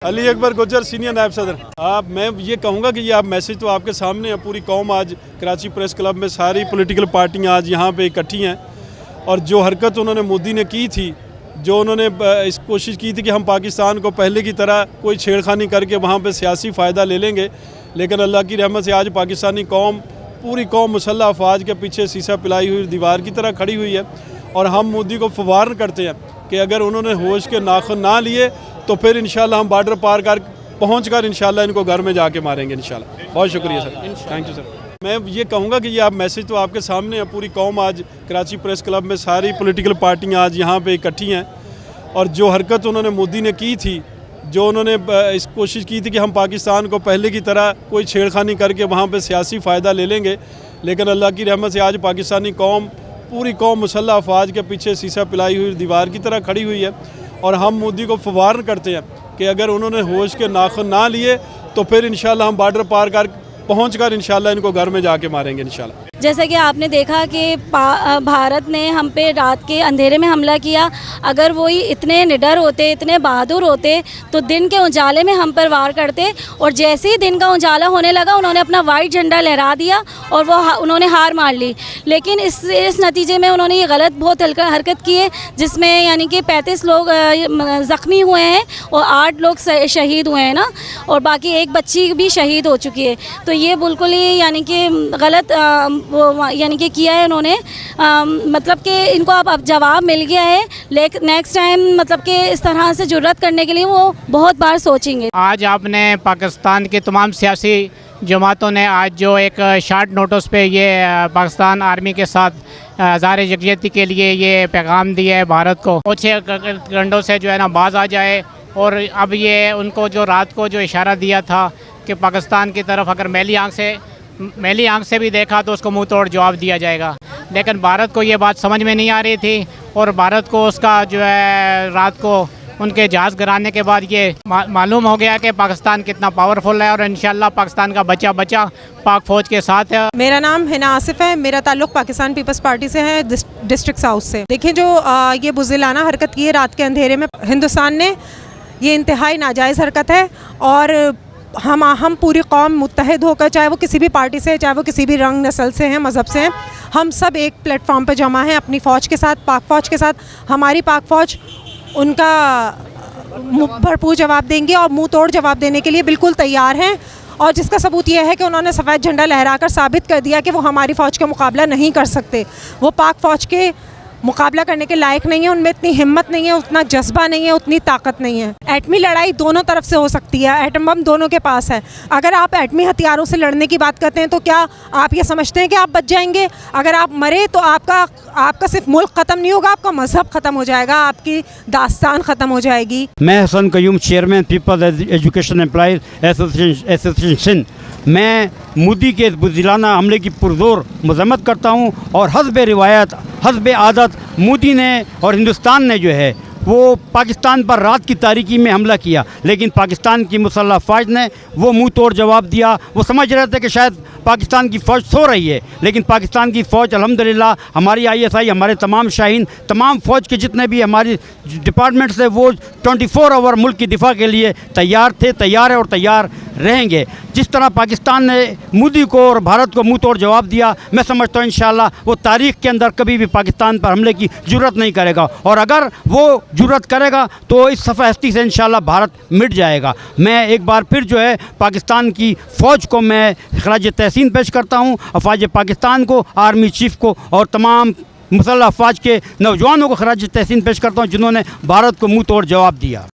Ali Akbar Gujjar senior नायब सदर। मैं ये कहूँगा कि ये आप मैसेज तो आपके सामने है। पूरी कौम आज कराची प्रेस क्लब में सारी पॉलिटिकल पार्टियाँ आज यहाँ पे इकट्ठी हैं और जो हरकत उन्होंने मोदी ने की थी, जो उन्होंने इस कोशिश की थी कि हम पाकिस्तान को पहले की तरह कोई छेड़खानी करके वहाँ पे सियासी फ़ायदा ले लेंगे, लेकिन अल्लाह की रहमत से आज पाकिस्तानी कौम, पूरी कौम मुसल्लह अफवाज के पीछे शीशा पिलाई हुई दीवार की तरह खड़ी हुई है। और हम मोदी को फवारन करते हैं कि अगर उन्होंने होश के नाखून ना लिए तो फिर इंशाल्लाह हम बॉर्डर पार कर पहुँच कर इंशाल्लाह इनको घर में जाके मारेंगे इंशाल्लाह। बहुत शुक्रिया सर, थैंक यू सर। मैं ये कहूँगा कि ये आप मैसेज तो आपके सामने है। पूरी कौम आज कराची प्रेस क्लब में सारी पॉलिटिकल पार्टियाँ आज यहाँ पे इकट्ठी हैं और जो हरकत उन्होंने मोदी ने की थी, जो उन्होंने इस कोशिश की थी कि हम पाकिस्तान को पहले की तरह कोई छेड़खानी करके वहाँ पे सियासी फ़ायदा ले लेंगे, लेकिन अल्लाह की रहमत से आज पाकिस्तानी कौम, पूरी कौम मुसल्लह अफवाज के पीछे शीशा पिलाई हुई दीवार की तरह खड़ी हुई है। और हम मोदी को फवारन करते हैं कि अगर उन्होंने होश के नाखून ना लिए तो फिर इंशाल्लाह हम बॉर्डर पार कर पहुँच कर इंशाल्लाह इनको घर में जाके मारेंगे इंशाल्लाह। जैसा कि आपने देखा कि भारत ने हम पे रात के अंधेरे में हमला किया। अगर वो ही इतने निडर होते, इतने बहादुर होते तो दिन के उजाले में हम पर वार करते, और जैसे ही दिन का उजाला होने लगा उन्होंने अपना वाइट झंडा लहरा दिया और उन्होंने हार मान ली। लेकिन इस नतीजे में उन्होंने ये गलत बहुत हरकत की है, जिसमें यानी कि 35 लोग ज़ख्मी हुए हैं और 8 लोग शहीद हुए हैं ना, और बाकी एक बच्ची भी शहीद हो चुकी है। तो ये बिल्कुल ही यानी कि गलत वो यानी कि किया है उन्होंने। मतलब कि इनको अब जवाब मिल गया है, लेकिन नेक्स्ट टाइम मतलब कि इस तरह से जुर्रत करने के लिए वो बहुत बार सोचेंगे। आज आपने पाकिस्तान की तमाम सियासी जमातों ने आज जो एक शार्ट नोटिस पे ये पाकिस्तान आर्मी के साथ ज़ाहिर यकजहती के लिए ये पैगाम दिया है भारत को, कुछ घंटों से जो है ना बाज आ जाए। और अब ये उनको जो रात को जो इशारा दिया था कि पाकिस्तान की तरफ अगर मैली आंख से भी देखा तो उसको मुंह तोड़ जवाब दिया जाएगा, लेकिन भारत को ये बात समझ में नहीं आ रही थी। और भारत को उसका जो है रात को उनके जहाज़ गिराने के बाद ये मालूम हो गया कि पाकिस्तान कितना पावरफुल है और इंशाल्लाह पाकिस्तान का बच्चा पाक फ़ौज के साथ है। मेरा नाम हिना आसिफ है, मेरा ताल्लुक़ पाकिस्तान पीपल्स पार्टी से है, डिस्ट्रिक्ट साउथ से। देखिए जो ये बुज़दिलाना हरकत की है रात के अंधेरे में हिंदुस्तान ने, ये इंतहाई नाजायज़ हरकत है। और हम पूरी कौम मुत्तहिद होकर, चाहे वो किसी भी पार्टी से, चाहे वो किसी भी रंग नस्ल से हैं, मज़हब से हैं, हम सब एक प्लेटफॉर्म पर जमा हैं अपनी फ़ौज के साथ, पाक फ़ौज के साथ। हमारी पाक फ़ौज उनका भरपूर जवाब देंगे और मुंह तोड़ जवाब देने के लिए बिल्कुल तैयार हैं। और जिसका सबूत यह है कि उन्होंने सफ़ेद झंडा लहराकर साबित कर दिया कि वो हमारी फ़ौज का मुकाबला नहीं कर सकते। वो पाक फ़ौज के मुकाबला करने के लायक नहीं है, उनमें इतनी हिम्मत नहीं है, उतना जज्बा नहीं है, उतनी ताकत नहीं है। एटमी लड़ाई दोनों तरफ से हो सकती है, एटम बम दोनों के पास है। अगर आप एटमी हथियारों से लड़ने की बात करते हैं तो क्या आप ये समझते हैं कि आप बच जाएंगे? अगर आप मरे तो आपका सिर्फ मुल्क ख़त्म नहीं होगा, आपका मज़हब ख़त्म हो जाएगा, आपकी दास्तान ख़त्म हो जाएगी। मैं Hasan Qayyum, chairman people's education employees association Sindh. मैं मोदी के बुज़दिलाना हमले की पुरज़ोर मज़म्मत करता हूँ और हस्ब रिवायत, हस्ब आदत मोदी ने और हिंदुस्तान ने जो है वो पाकिस्तान पर रात की तारीकी में हमला किया, लेकिन पाकिस्तान की मुसल्लह फ़ौज ने वो मुंह तोड़ जवाब दिया। वो समझ रहे थे कि शायद पाकिस्तान की फ़ौज सो रही है, लेकिन पाकिस्तान की फ़ौज अल्हम्दुलिल्लाह, हमारी ISI, हमारे तमाम शाहीन, तमाम फ़ौज के जितने भी हमारी डिपार्टमेंट्स है वो 24 आवर मुल्क की दिफा के लिए तैयार थे, तैयार है और तैयार रहेंगे। जिस तरह पाकिस्तान ने मोदी को और भारत को मुंह तोड़ जवाब दिया, मैं समझता हूँ इंशाल्लाह वो तारीख़ के अंदर कभी भी पाकिस्तान पर हमले की जुर्रत नहीं करेगा, और अगर वो जुर्रत करेगा तो इस सफ़ा हस्ती से इंशाल्लाह भारत मिट जाएगा। मैं एक बार फिर जो है पाकिस्तान की फ़ौज को मैं ख़राज तहसीन पेश करता हूँ, अफ़वाज पाकिस्तान को, आर्मी चीफ़ को और तमाम मुसल्लह अफ़वाज के नौजवानों को ख़राज तहसीन पेश करता हूँ जिन्होंने भारत को मुँह तोड़ जवाब दिया।